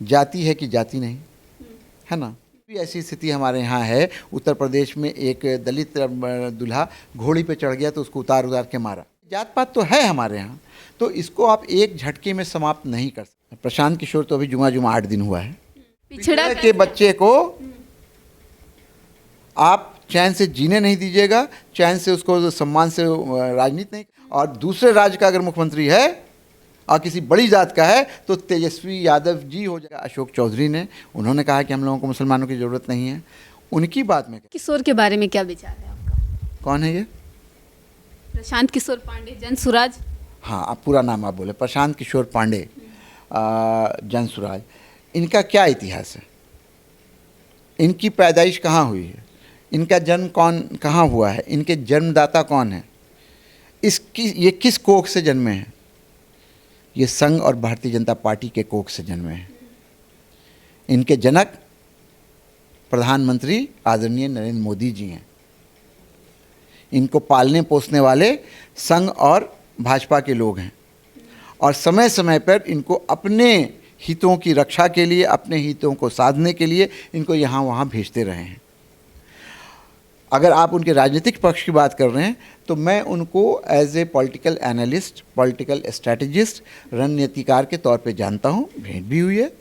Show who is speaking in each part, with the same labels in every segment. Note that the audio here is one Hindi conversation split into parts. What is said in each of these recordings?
Speaker 1: जाति है कि जाति नहीं, है ना। भी ऐसी स्थिति हमारे यहाँ है, उत्तर प्रदेश में एक दलित दूल्हा घोड़ी पे चढ़ गया तो उसको उतार उतार के मारा। जात पात तो है हमारे यहाँ, तो इसको आप एक झटके में समाप्त नहीं कर सकते। प्रशांत किशोर तो अभी जुमा 8 दिन हुआ है। पिछड़ा के बच्चे को आप चैन से जीने नहीं दीजिएगा, चैन से उसको सम्मान से राजनीति नहीं। और दूसरे राज्य का अगर मुख्यमंत्री है और किसी बड़ी जात का है तो तेजस्वी यादव जी हो जाएगा। अशोक चौधरी ने, उन्होंने कहा कि हम लोगों को मुसलमानों की ज़रूरत नहीं है। उनकी बात में
Speaker 2: किशोर के बारे में क्या विचार है आपका?
Speaker 1: कौन है ये?
Speaker 2: प्रशांत किशोर पांडे, जनसुराज।
Speaker 1: हाँ, आप पूरा नाम आप बोले, प्रशांत किशोर पांडे, जनसुराज। इनका क्या इतिहास है? इनकी पैदाइश कहाँ हुई है? इनका जन्म कहाँ हुआ है? इनके जन्मदाता कौन है? ये किस कोख से जन्मे हैं? ये संघ और भारतीय जनता पार्टी के कोख से जन्मे हैं। इनके जनक प्रधानमंत्री आदरणीय नरेंद्र मोदी जी हैं। इनको पालने पोसने वाले संघ और भाजपा के लोग हैं, और समय समय पर इनको अपने हितों की रक्षा के लिए, अपने हितों को साधने के लिए इनको यहाँ वहाँ भेजते रहे हैं। अगर आप उनके राजनीतिक पक्ष की बात कर रहे हैं तो मैं उनको as a political analyst, political strategist, रणनीतिकार के तौर पे जानता हूँ, भेंट भी हुई है।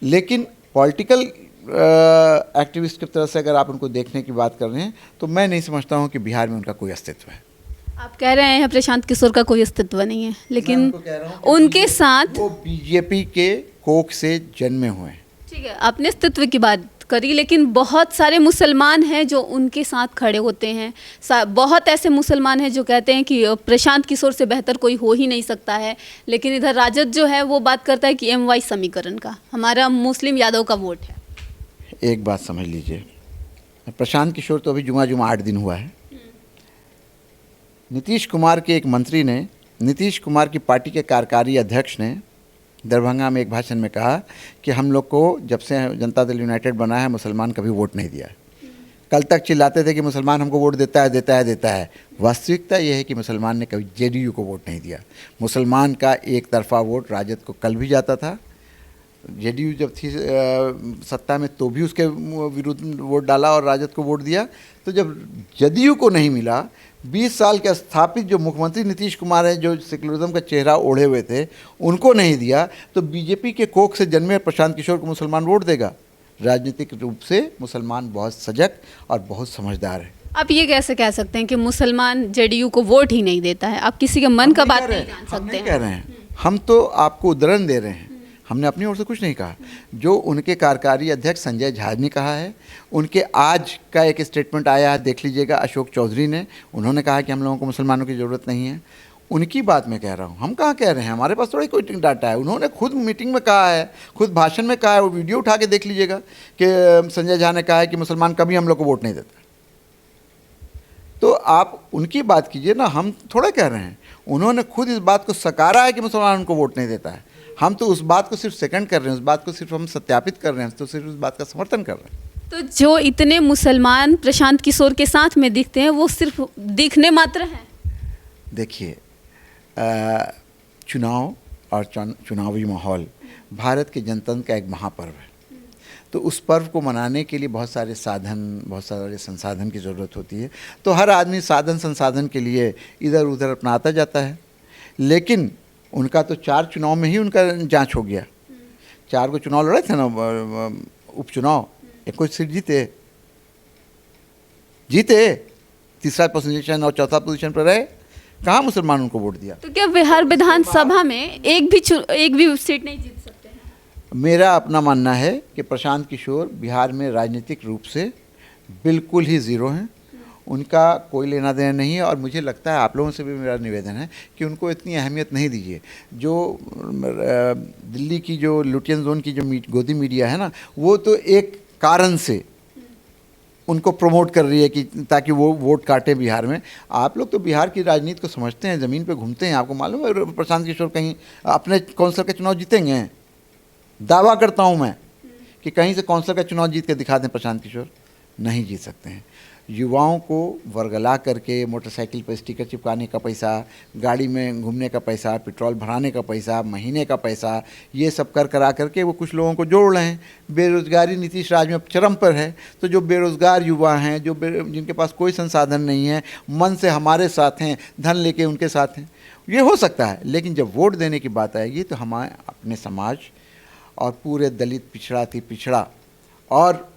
Speaker 1: लेकिन पॉलिटिकल एक्टिविस्ट की तरह से अगर आप उनको देखने की बात कर रहे हैं तो मैं नहीं समझता हूँ कि बिहार में उनका कोई अस्तित्व है।
Speaker 2: आप कह रहे हैं प्रशांत किशोर का कोई अस्तित्व नहीं है, लेकिन उनके साथ
Speaker 1: वो बीजेपी के कोख से जन्मे हुए हैं।
Speaker 2: ठीक है, आपने अस्तित्व की बात करी, लेकिन बहुत सारे मुसलमान हैं जो उनके साथ खड़े होते हैं। बहुत ऐसे मुसलमान हैं जो कहते हैं कि प्रशांत किशोर से बेहतर कोई हो ही नहीं सकता है। लेकिन इधर राजद जो है वो बात करता है कि MY समीकरण का हमारा मुस्लिम यादव का वोट है।
Speaker 1: एक बात समझ लीजिए, प्रशांत किशोर तो अभी जुमा 8 दिन हुआ है। नीतीश कुमार के एक मंत्री ने, नीतीश कुमार की पार्टी के कार्यकारी अध्यक्ष ने दरभंगा में एक भाषण में कहा कि हम लोग को जब से जनता दल यूनाइटेड बना है मुसलमान कभी वोट नहीं दिया। कल तक चिल्लाते थे कि मुसलमान हमको वोट देता है। वास्तविकता यह है कि मुसलमान ने कभी JDU को वोट नहीं दिया। मुसलमान का एक तरफा वोट राजद को कल भी जाता था। JDU जब थी सत्ता में तो भी उसके विरुद्ध वोट डाला और राजद को वोट दिया। तो जब JDU को नहीं मिला, 20 साल के स्थापित जो मुख्यमंत्री नीतीश कुमार हैं, जो सेकुलरिज्म का चेहरा ओढ़े हुए थे, उनको नहीं दिया, तो बीजेपी के कोख से जन्मे प्रशांत किशोर को मुसलमान वोट देगा। राजनीतिक रूप से मुसलमान बहुत सजग और बहुत समझदार है।
Speaker 2: आप ये कैसे कह सकते हैं कि मुसलमान JDU को वोट ही नहीं देता है? आप किसी के मन का बात नहीं जान सकते।
Speaker 1: हम नहीं कह रहे हैं, हम तो आपको उदाहरण दे रहे हैं। हमने अपनी ओर से कुछ नहीं कहा। जो उनके कार्यकारी अध्यक्ष संजय झा ने कहा है, उनके आज का एक स्टेटमेंट आया है, देख लीजिएगा, अशोक चौधरी ने, उन्होंने कहा कि हम लोगों को मुसलमानों की ज़रूरत नहीं है। उनकी बात मैं कह रहा हूँ, हम कहाँ कह रहे हैं, हमारे पास थोड़ा कोई डाटा है। उन्होंने खुद मीटिंग में कहा है, खुद भाषण में कहा है, वो वीडियो उठा के देख लीजिएगा कि संजय झा ने कहा है कि मुसलमान कभी हम लोग को वोट नहीं देता। तो आप उनकी बात कीजिए ना, हम थोड़ा कह रहे हैं। उन्होंने खुद इस बात को सकारा है कि मुसलमान उनको वोट नहीं देता है। हम तो उस बात को सिर्फ सेकंड कर रहे हैं, उस बात को सिर्फ हम सत्यापित कर रहे हैं, तो सिर्फ उस बात का समर्थन कर रहे हैं।
Speaker 2: तो जो इतने मुसलमान प्रशांत किशोर के साथ में दिखते हैं वो सिर्फ दिखने मात्र हैं।
Speaker 1: देखिए, चुनाव और चुनावी माहौल भारत के जनतंत्र का एक महापर्व है। तो उस पर्व को मनाने के लिए बहुत सारे साधन, बहुत सारे संसाधन की ज़रूरत होती है। तो हर आदमी साधन संसाधन के लिए इधर उधर अपनाता जाता है। लेकिन उनका तो 4 चुनाव में ही उनका जांच हो गया। 4 को चुनाव लड़े थे ना, उपचुनाव, एक कोई सीट जीते, तीसरा पोजीशन और चौथा पोजीशन पर रहे। कहाँ मुसलमान उनको वोट दिया?
Speaker 2: तो क्या बिहार विधानसभा में एक भी सीट नहीं जीत सकते हैं?
Speaker 1: मेरा अपना मानना है कि प्रशांत किशोर बिहार में राजनीतिक रूप से बिल्कुल ही ज़ीरो हैं। उनका कोई लेना देना नहीं है। और मुझे लगता है, आप लोगों से भी मेरा निवेदन है कि उनको इतनी अहमियत नहीं दीजिए। जो दिल्ली की जो लुटियन जोन की जो गोदी मीडिया है ना, वो तो एक कारण से उनको प्रमोट कर रही है कि ताकि वो वोट काटे बिहार में। आप लोग तो बिहार की राजनीति को समझते हैं, ज़मीन पे घूमते हैं, आपको मालूम है प्रशांत किशोर कहीं अपने कौंसिल के चुनाव जीतेंगे? दावा करता हूँ मैं कि कहीं से कौंसिल का चुनाव जीत के दिखा दें प्रशांत किशोर, नहीं जीत सकते हैं। युवाओं को वर्गला करके मोटरसाइकिल पर स्टिकर चिपकाने का पैसा, गाड़ी में घूमने का पैसा, पेट्रोल भराने का पैसा, महीने का पैसा, ये सब करा करके वो कुछ लोगों को जोड़ रहे हैं। बेरोज़गारी नीतीश राज में चरम पर है। तो जो बेरोज़गार युवा हैं, जिनके पास कोई संसाधन नहीं है, मन से हमारे साथ हैं, धन लेके उनके साथ हैं, ये हो सकता है। लेकिन जब वोट देने की बात आएगी तो हमारे अपने समाज और पूरे दलित, पिछड़ा, अति पिछड़ा और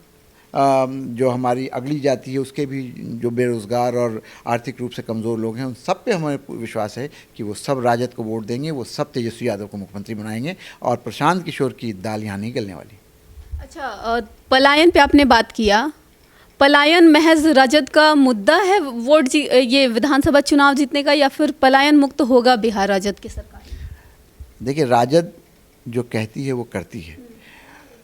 Speaker 1: जो हमारी अगली जाति है उसके भी जो बेरोज़गार और आर्थिक रूप से कमज़ोर लोग हैं, उन सब पे हमें विश्वास है कि वो सब राजद को वोट देंगे, वो सब तेजस्वी यादव को मुख्यमंत्री बनाएंगे और प्रशांत किशोर की दाल यहाँ नहीं गलने वाली।
Speaker 2: अच्छा, पलायन पे आपने बात किया। पलायन महज राजद का मुद्दा है ये विधानसभा चुनाव जीतने का, या फिर पलायन मुक्त होगा बिहार राजद की सरकार?
Speaker 1: देखिए, राजद जो कहती है वो करती है।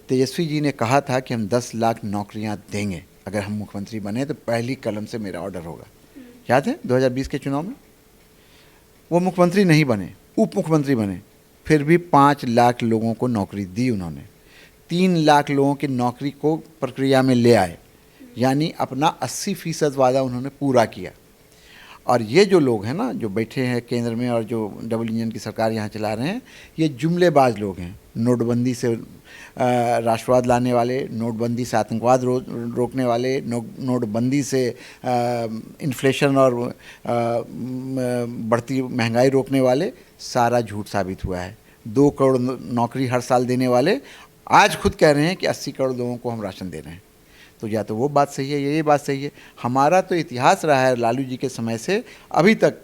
Speaker 1: तेजस्वी जी ने कहा था कि हम 10 लाख नौकरियां देंगे अगर हम मुख्यमंत्री बने, तो पहली कलम से मेरा ऑर्डर होगा। याद है 2020 के चुनाव में वो मुख्यमंत्री नहीं बने, उप मुख्यमंत्री बने, फिर भी 5 लाख लोगों को नौकरी दी उन्होंने। 3 लाख लोगों की नौकरी को प्रक्रिया में ले आए, यानी अपना 80% वादा उन्होंने पूरा किया। और ये जो लोग हैं ना, जो बैठे हैं केंद्र में और जो डबल इंजन की सरकार यहाँ चला रहे हैं, ये जुमलेबाज लोग हैं। नोटबंदी से राष्ट्रवाद लाने वाले, नोटबंदी से आतंकवाद रोकने वाले, नोटबंदी से इन्फ्लेशन और बढ़ती महंगाई रोकने वाले, सारा झूठ साबित हुआ है। 2 करोड़ नौकरी हर साल देने वाले आज खुद कह रहे हैं कि 80 करोड़ लोगों को हम राशन दे रहे हैं। तो या तो वो बात सही है या ये बात सही है। हमारा तो इतिहास रहा है लालू जी के समय से अभी तक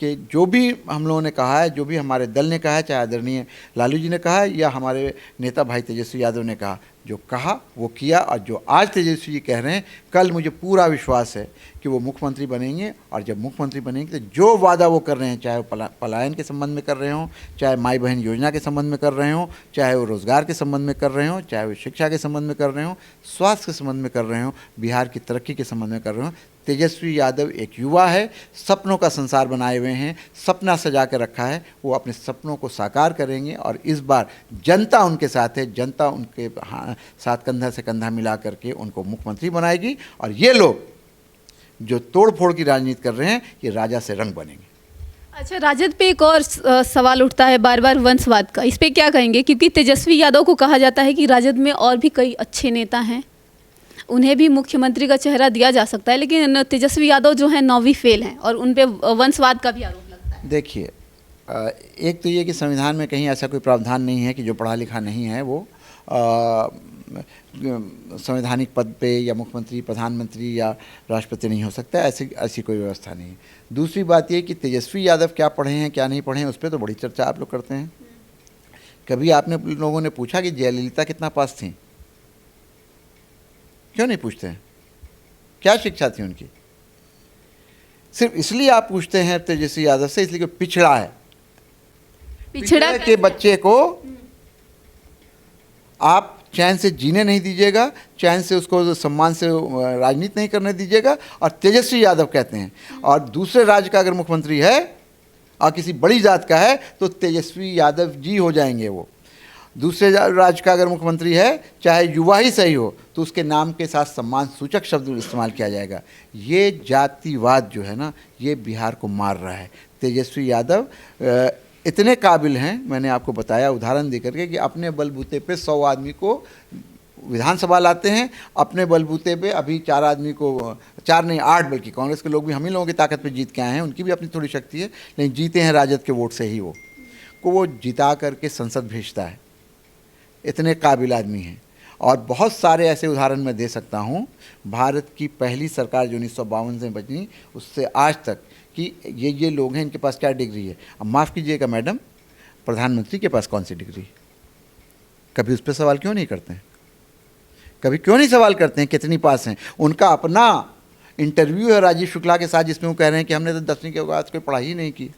Speaker 1: कि जो भी हम लोगों ने कहा है, जो भी हमारे दल ने कहा है, चाहे आदरणीय लालू जी ने कहा है या हमारे नेता भाई तेजस्वी यादव ने कहा, जो कहा वो किया। और जो आज तेजस्वी जी कह रहे हैं, कल मुझे पूरा विश्वास है कि वो मुख्यमंत्री बनेंगे। और जब मुख्यमंत्री बनेंगे तो जो वादा वो कर रहे हैं, चाहे वो पलायन के संबंध में कर रहे हों, चाहे माई बहन योजना के संबंध में कर रहे हों, चाहे वो रोज़गार के संबंध में कर रहे हों, चाहे वो शिक्षा के संबंध में कर रहे हों, स्वास्थ्य के संबंध में कर रहे हों, बिहार की तरक्की के संबंध में कर रहे हों, तेजस्वी यादव एक युवा है, सपनों का संसार बनाए हुए हैं, सपना सजा के रखा है। वो अपने सपनों को साकार करेंगे और इस बार जनता उनके साथ है। जनता उनके साथ कंधा से कंधा मिला करके उनको मुख्यमंत्री बनाएगी। और ये लोग जो तोड़ फोड़ की राजनीति कर रहे हैं, ये राजा से रंग बनेंगे।
Speaker 2: अच्छा, राजद पे एक और सवाल उठता है बार बार, वंशवाद का। इस पे क्या कहेंगे? क्योंकि तेजस्वी यादव को कहा जाता है कि राजद में और भी कई अच्छे नेता हैं, उन्हें भी मुख्यमंत्री का चेहरा दिया जा सकता है, लेकिन तेजस्वी यादव जो है 9वीं फेल हैं और उन पे वंशवाद का भी आरोप लगता है।
Speaker 1: देखिए, एक तो ये कि संविधान में कहीं ऐसा कोई प्रावधान नहीं है कि जो पढ़ा लिखा नहीं है वो संवैधानिक पद पे या मुख्यमंत्री, प्रधानमंत्री या राष्ट्रपति नहीं हो सकता। ऐसी कोई व्यवस्था नहीं है। दूसरी बात ये कि तेजस्वी यादव क्या पढ़े हैं क्या नहीं पढ़े हैं, उस पर तो बड़ी चर्चा आप लोग करते हैं। कभी आपने लोगों ने पूछा कि जयललिता कितना पास थी? क्यों नहीं पूछते हैं? क्या शिक्षा थी उनकी? सिर्फ इसलिए आप पूछते हैं तेजस्वी यादव से, इसलिए कि पिछड़ा है। पिछड़ा के बच्चे को आप चैन से जीने नहीं दीजिएगा, चैन से उसको सम्मान से राजनीति नहीं करने दीजिएगा। और तेजस्वी यादव कहते हैं, और दूसरे राज्य का अगर मुख्यमंत्री है और किसी बड़ी जात का है तो तेजस्वी यादव जी हो जाएंगे। वो दूसरे राज्य का अगर मुख्यमंत्री है, चाहे युवा ही सही हो, तो उसके नाम के साथ सम्मान सूचक शब्द इस्तेमाल किया जाएगा। ये जातिवाद जो है ना, ये बिहार को मार रहा है। तेजस्वी यादव इतने काबिल हैं, मैंने आपको बताया उदाहरण देकर के, कि अपने बलबूते पे 100 आदमी को विधानसभा लाते हैं। अपने बलबूते पे अभी 4 आदमी को, 4 नहीं 8 बल्कि कांग्रेस के लोग भी हम ही लोगों की ताकत पे जीत के आए हैं। उनकी भी अपनी थोड़ी शक्ति है, लेकिन जीते हैं राजद के वोट से ही। वो जिता करके संसद भेजता है। इतने काबिल आदमी हैं। और बहुत सारे ऐसे उदाहरण मैं दे सकता हूँ। भारत की पहली सरकार जो 1952 से बनी, उससे आज तक कि ये लोग हैं, इनके पास क्या डिग्री है। अब माफ़ कीजिएगा मैडम, प्रधानमंत्री के पास कौन सी डिग्री? कभी उस पर सवाल क्यों नहीं करते हैं? कभी क्यों नहीं सवाल करते हैं कितनी पास हैं? उनका अपना इंटरव्यू है राजीव शुक्ला के साथ, जिसमें वो कह रहे हैं कि हमने तो 10वीं के बाद कोई पढ़ाई ही नहीं की।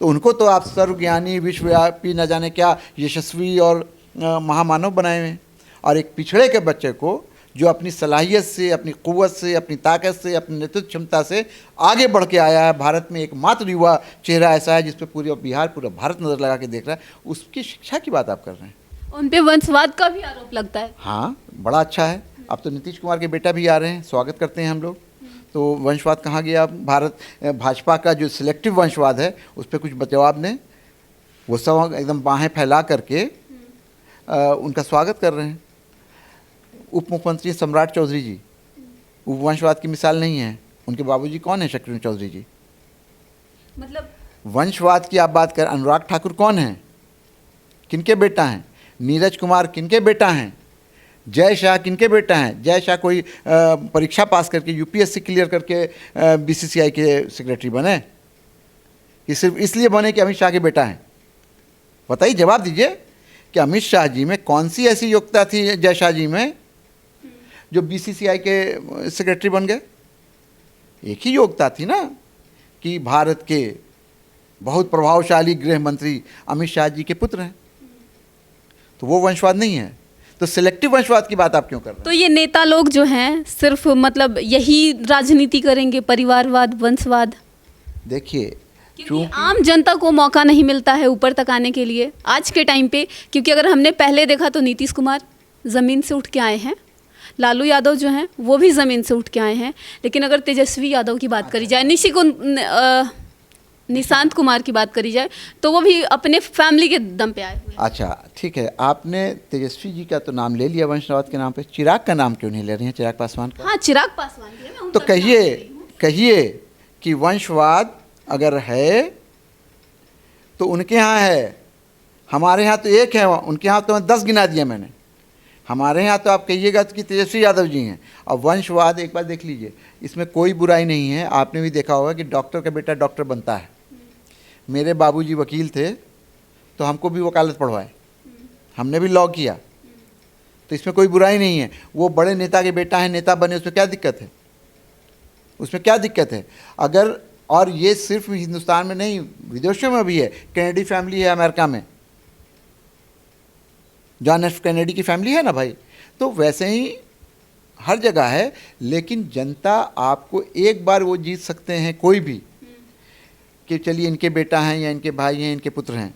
Speaker 1: तो उनको तो आप सर्वज्ञानी, विश्वव्यापी, न जाने क्या यशस्वी और महामानव बनाए हुए हैं। और एक पिछड़े के बच्चे को जो अपनी सलाहियत से, अपनी क़ुव्वत से, अपनी ताकत से, अपनी नेतृत्व क्षमता से आगे बढ़ के आया है, भारत में एकमात्र युवा चेहरा ऐसा है जिस पर पूरा बिहार, पूरा भारत नज़र लगा के देख रहा है, उसकी शिक्षा की बात आप कर रहे हैं।
Speaker 2: उन पे वंशवाद का भी आरोप लगता है।
Speaker 1: हाँ, बड़ा अच्छा है। अब तो नीतीश कुमार के बेटा भी आ रहे हैं, स्वागत करते हैं हम लोग। तो वंशवाद कहाँ गया? भाजपा का जो सिलेक्टिव वंशवाद है उस पर कुछ जवाब दें। वो सब एकदम बाहें फैला करके उनका स्वागत कर रहे हैं। उप मुख्यमंत्री सम्राट चौधरी जी उपवंशवाद की मिसाल नहीं है। उनके बाबूजी कौन है? शक्तिवेंद्र चौधरी जी।
Speaker 2: मतलब
Speaker 1: वंशवाद की आप बात कर, अनुराग ठाकुर कौन है? किनके बेटा हैं? नीरज कुमार किनके बेटा हैं? जय शाह किनके बेटा हैं? जय शाह कोई परीक्षा पास करके यूपीएससी क्लियर करके बीसीसीआई के सेक्रेटरी बने कि सिर्फ इसलिए बने कि अमित शाह के बेटा हैं? बताइए, जवाब दीजिए कि अमित शाह जी में कौन सी ऐसी योग्यता थी जय शाह जी में जो बीसीसीआई के सेक्रेटरी बन गए? एक ही योग्यता थी ना कि भारत के बहुत प्रभावशाली गृह मंत्री अमित शाह जी के पुत्र हैं। तो वो वंशवाद नहीं है। तो सिलेक्टिव वंशवाद की बात आप क्यों कर रहे हैं?
Speaker 2: तो ये नेता लोग जो हैं सिर्फ मतलब यही राजनीति करेंगे, परिवारवाद, वंशवाद?
Speaker 1: देखिए,
Speaker 2: क्योंकि आम जनता को मौका नहीं मिलता है ऊपर तक आने के लिए आज के टाइम पे। क्योंकि अगर हमने पहले देखा तो नीतीश कुमार ज़मीन से उठ के आए हैं, लालू यादव जो हैं वो भी ज़मीन से उठ के आए हैं। लेकिन अगर तेजस्वी यादव की बात करी जाए, निशांत कुमार की बात करी जाए, तो वो भी अपने फैमिली के दम पे आए हुए हैं।
Speaker 1: अच्छा ठीक है, आपने तेजस्वी जी का तो नाम ले लिया वंशवाद के नाम पे, चिराग का नाम क्यों नहीं ले रही हैं? चिराग पासवान का।
Speaker 2: हाँ, चिराग पासवान भी है, मैं
Speaker 1: तो
Speaker 2: उनका भी नाम ले रही हूँ।
Speaker 1: कहिए कि वंशवाद अगर है तो उनके यहाँ है, हमारे यहाँ तो एक है, उनके यहाँ तो 10 गिना दिया मैंने। हमारे यहाँ तो आप कहिएगा कि तेजस्वी यादव जी हैं। और वंशवाद एक बार देख लीजिए, इसमें कोई बुराई नहीं है। आपने भी देखा होगा कि डॉक्टर का बेटा डॉक्टर बनता है। मेरे बाबूजी वकील थे तो हमको भी वकालत पढ़वाए, हमने भी लॉ किया। तो इसमें कोई बुराई नहीं है। वो बड़े नेता के बेटा है, नेता बने, उसमें क्या दिक्कत है? उसमें क्या दिक्कत है? अगर, और ये सिर्फ हिंदुस्तान में नहीं, विदेशों में भी है। कैनेडी फैमिली है अमेरिका में, जॉन एफ कैनेडी की फैमिली है ना भाई। तो वैसे ही हर जगह है। लेकिन जनता आपको एक बार वो जीत सकते हैं कोई भी कि चलिए इनके बेटा हैं या इनके भाई हैं, इनके पुत्र हैं,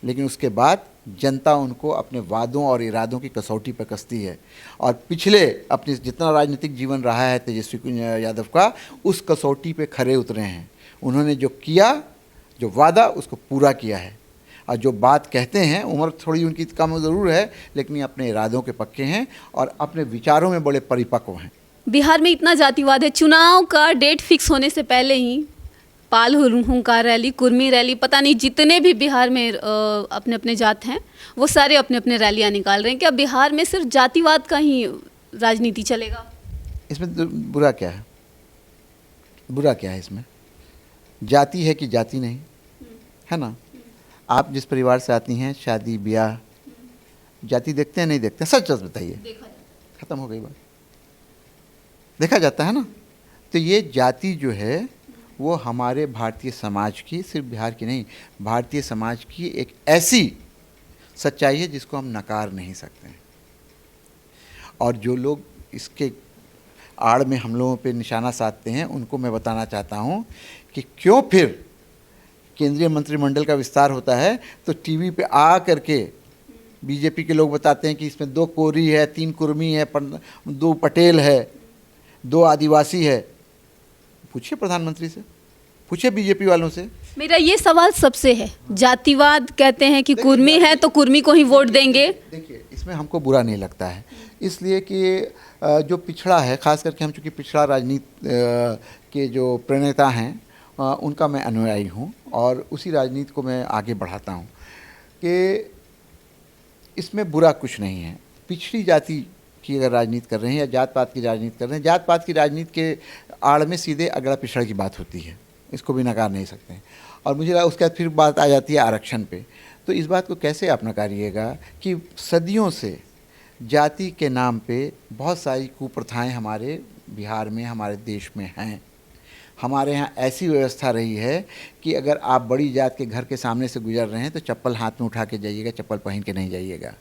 Speaker 1: लेकिन उसके बाद जनता उनको अपने वादों और इरादों की कसौटी पर कसती है। और पिछले अपने जितना राजनीतिक जीवन रहा है तेजस्वी यादव का, उस कसौटी पे खरे उतरे हैं। उन्होंने जो किया, जो वादा, उसको पूरा किया है। और जो बात कहते हैं, उम्र थोड़ी उनकी कम ज़रूर है, लेकिन ये अपने इरादों के पक्के हैं और अपने विचारों में बड़े परिपक्व हैं।
Speaker 2: बिहार में इतना जातिवाद है, चुनाव का डेट फिक्स होने से पहले ही पाल हुंकार रैली, कुर्मी रैली, पता नहीं जितने भी बिहार में अपने अपने जात हैं वो सारे अपने अपने रैलियां निकाल रहे हैं। क्या बिहार में सिर्फ जातिवाद का ही राजनीति चलेगा?
Speaker 1: इसमें बुरा क्या है? बुरा क्या है इसमें? जाति है कि जाति नहीं है ना? आप जिस परिवार से आती हैं, शादी ब्याह, जाति देखते हैं नहीं देखते? सच सच बताइए। खत्म हो गई बात, देखा जाता है ना। तो ये जाति जो है वो हमारे भारतीय समाज की, सिर्फ बिहार की नहीं, भारतीय समाज की एक ऐसी सच्चाई है जिसको हम नकार नहीं सकते हैं। और जो लोग इसके आड़ में हम लोगों पे निशाना साधते हैं, उनको मैं बताना चाहता हूँ कि क्यों फिर केंद्रीय मंत्रिमंडल का विस्तार होता है तो टीवी पे आ करके बीजेपी के लोग बताते हैं कि इसमें 2 कोरी है, 3 कुर्मी है, 2 पटेल है, 2 आदिवासी है। पूछिए प्रधानमंत्री से, पूछिए बीजेपी वालों से।
Speaker 2: मेरा ये सवाल सबसे है, जातिवाद कहते हैं कि कुर्मी है तो कुर्मी को ही वोट देंगे।
Speaker 1: देखिए, इसमें हमको बुरा नहीं लगता है, इसलिए कि जो पिछड़ा है, खास करके हम चूँकि पिछड़ा राजनीति के जो प्रणेता हैं उनका मैं अनुयायी हूँ और उसी राजनीति को मैं आगे बढ़ाता हूँ कि इसमें बुरा कुछ नहीं है। पिछड़ी जाति की अगर राजनीति कर रहे हैं या जात पात की राजनीति कर रहे हैं, जात पात की राजनीति के आड़ में सीधे अगड़ा पिछड़ा की बात होती है, इसको भी नकार नहीं सकते हैं। और मुझे उसके बाद फिर बात आ जाती है आरक्षण पे। तो इस बात को कैसे आप नकारिएगा कि सदियों से जाति के नाम पे बहुत सारी कुप्रथाएं हमारे बिहार में, हमारे देश में हैं। हमारे यहाँ ऐसी व्यवस्था रही है कि अगर आप बड़ी जात के घर के सामने से गुजर रहे हैं तो चप्पल हाथ में उठा के जाइएगा, चप्पल पहन के नहीं जाइएगा।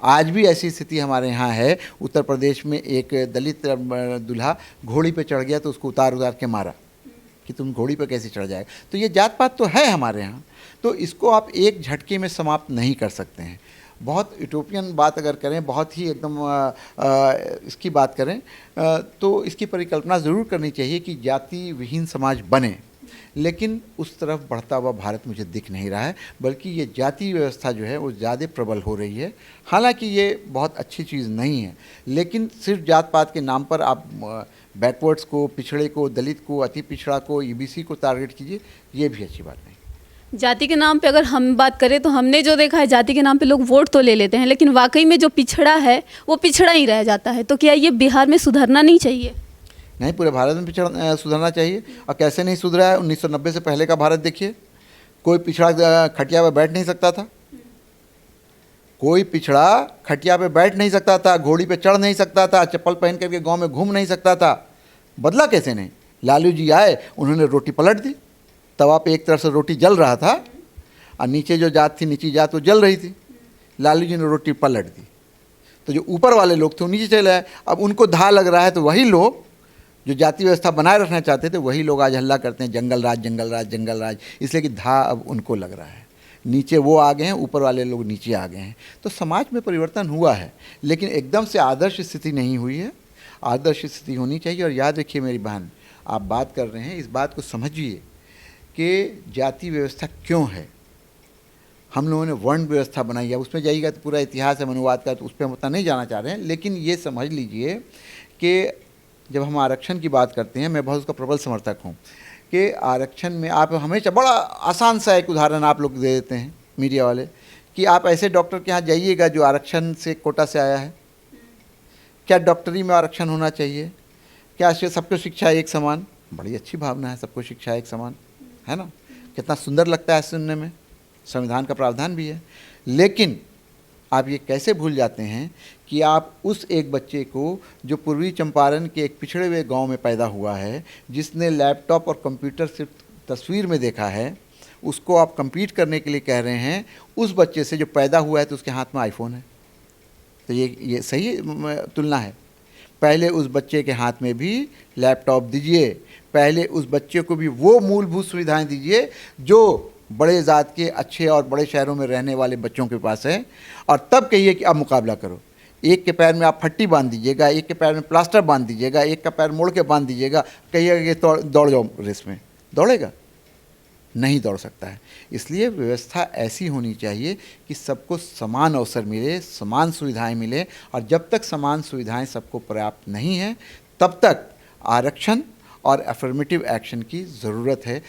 Speaker 1: आज भी ऐसी स्थिति हमारे यहाँ है। उत्तर प्रदेश में एक दलित दूल्हा घोड़ी पे चढ़ गया तो उसको उतार के मारा कि तुम घोड़ी पे कैसे चढ़ जाएगा। तो ये जात पात तो है हमारे यहाँ, तो इसको आप एक झटके में समाप्त नहीं कर सकते हैं। बहुत यूटोपियन बात अगर करें, बहुत ही एकदम इसकी बात करें तो इसकी परिकल्पना ज़रूर करनी चाहिए कि जाति विहीन समाज बने, लेकिन उस तरफ बढ़ता हुआ भारत मुझे दिख नहीं रहा है, बल्कि ये जाति व्यवस्था जो है वो ज़्यादा प्रबल हो रही है। हालांकि ये बहुत अच्छी चीज़ नहीं है, लेकिन सिर्फ जात पात के नाम पर आप बैकवर्ड्स को, पिछड़े को, दलित को, अति पिछड़ा को, ईबीसी को टारगेट कीजिए, ये भी अच्छी बात नहीं।
Speaker 2: जाति के नाम पे अगर हम बात करें तो हमने जो देखा है, जाति के नाम पे लोग वोट तो ले लेते हैं, लेकिन वाकई में जो पिछड़ा है वो पिछड़ा ही रह जाता है। तो क्या ये बिहार में सुधरना नहीं चाहिए?
Speaker 1: नहीं, पूरे भारत में सुधरना चाहिए। और कैसे नहीं सुधरा है? 1990 से पहले का भारत देखिए, कोई पिछड़ा खटिया पे बैठ नहीं सकता था, कोई पिछड़ा खटिया पे बैठ नहीं सकता था, घोड़ी पे चढ़ नहीं सकता था, चप्पल पहन करके गांव में घूम नहीं सकता था। बदला कैसे नहीं? लालू जी आए, उन्होंने रोटी पलट दी। तवा पे एक तरफ से रोटी जल रहा था और नीचे जो जात थी, नीची जात, वो जल रही थी। लालू जी ने रोटी पलट दी, तो जो ऊपर वाले लोग थे वो नीचे चले आए। अब उनको धा लग रहा है, तो वही लोग जो जाति व्यवस्था बनाए रखना चाहते थे, वही लोग आज हल्ला करते हैं जंगल राज, जंगल राज, जंगल राज, इसलिए कि धा अब उनको लग रहा है। नीचे वो आ गए हैं, ऊपर वाले लोग नीचे आ गए हैं। तो समाज में परिवर्तन हुआ है, लेकिन एकदम से आदर्श स्थिति नहीं हुई है। आदर्श स्थिति होनी चाहिए। और याद रखिए मेरी बहन, आप बात कर रहे हैं, इस बात को समझिए कि जाति व्यवस्था क्यों है। हम लोगों ने वर्ण व्यवस्था बनाई है, उसमें जाइएगा तो पूरा इतिहास है मनुवाद का, तो उस पर हम उतना नहीं जाना चाह रहे हैं। लेकिन ये समझ लीजिए कि जब हम आरक्षण की बात करते हैं, मैं बहुत उसका प्रबल समर्थक हूँ कि आरक्षण में आप हमेशा बड़ा आसान सा एक उदाहरण आप लोग दे देते हैं मीडिया वाले, कि आप ऐसे डॉक्टर के यहाँ जाइएगा जो आरक्षण से, कोटा से आया है। क्या डॉक्टरी में आरक्षण होना चाहिए? क्या सबको शिक्षा एक समान? बड़ी अच्छी भावना है, सबको शिक्षा एक समान, है ना? कितना सुंदर लगता है सुनने में, संविधान का प्रावधान भी है। लेकिन आप ये कैसे भूल जाते हैं कि आप उस एक बच्चे को जो पूर्वी चंपारण के एक पिछड़े हुए गांव में पैदा हुआ है, जिसने लैपटॉप और कंप्यूटर सिर्फ तस्वीर में देखा है, उसको आप compete करने के लिए कह रहे हैं उस बच्चे से जो पैदा हुआ है तो उसके हाथ में आईफोन है। तो ये सही तुलना है? पहले उस बच्चे के हाथ में भी लैपटॉप दीजिए, पहले उस बच्चे को भी वो मूलभूत सुविधाएं दीजिए जो बड़े ज़ात के अच्छे और बड़े शहरों में रहने वाले बच्चों के पास है, और तब कहिए कि अब मुकाबला करो। एक के पैर में आप फट्टी बांध दीजिएगा, एक के पैर में प्लास्टर बांध दीजिएगा, एक का पैर मोड़ के बांध दीजिएगा, कहिएगा कि दौड़ जाओ रेस में, दौड़ेगा? नहीं दौड़ सकता है। इसलिए व्यवस्था ऐसी होनी चाहिए कि सबको समान अवसर मिले, समान सुविधाएं मिले, और जब तक समान सुविधाएं सबको पर्याप्त नहीं है, तब तक आरक्षण और अफर्मेटिव एक्शन की ज़रूरत है।